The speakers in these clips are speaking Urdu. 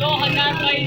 2022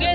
ډېر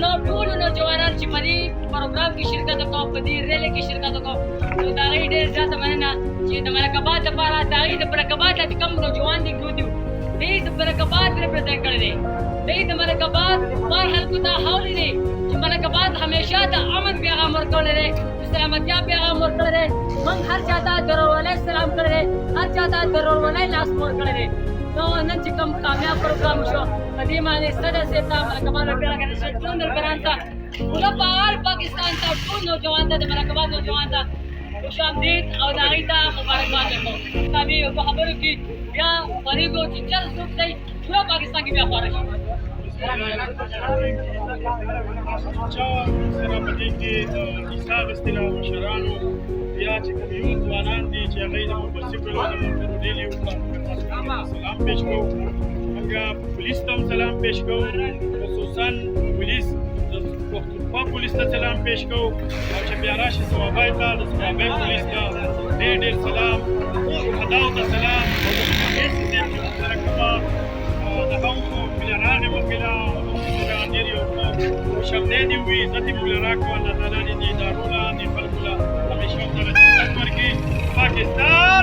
نو ټول نوجوانان چې په دې پروګرام کې شرکت وکړو په دې ریلی کې شرکت وکړو نو دا غي ډېر زیاته مننه چې د مرکبات لپاره دا غي د مرکبات د کم نوجوان دي ګرو دي دې د مرکبات ریپرزینټ کړی دي دې د مرکبات پر خلکو ته حواله دي چې مرکبات همیشه د امن پیغام ورکول دي سلامتیا پیغام ورکول دي من هر چاته ضروري سلام کړی هر چاته ضروري لاس مور کړی نو نن چې کوم کامیاب پروګرام شو قدیم علي سره سیتا مرکبات پیغام کړی ټول دربران ته پورا پال پاکستان ته ټول نوجوان ته د مرکبات نوجوان ته خوش آمدید او داغی ته مبارکباد ورکوم تابع په خبرو کې بیا فریقو چې چل څوک دی پورا پاکستان کې بیا خواره شي سره په دې کې د حساب استلام مشرانو یا چې کوم ځوانان دي چې هغه د موټرسایکل او د موټر ډیلی وکړه سلام پېښ کوو موږ پولیس ته سلام پېښ کوو خصوصا پولیس پختونخوا پولیس ته سلام پېښ کوو او چې بیا راشي ثوابای ته د ثوابای پولیس ته ډېر ډېر سلام شهداو ته سلام هېڅ دې سره کومه د هغو مليانانو وکیله ډېر یو شمدې دي وي عزت یې موږ راکړو الله تعالی دې دې ادارو له دې خلکو له همیشه ورته عزت ورکړي پاکستان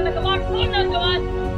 مرکبات ټول نوجوان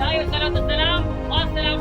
دایو صلوات والسلام والسلام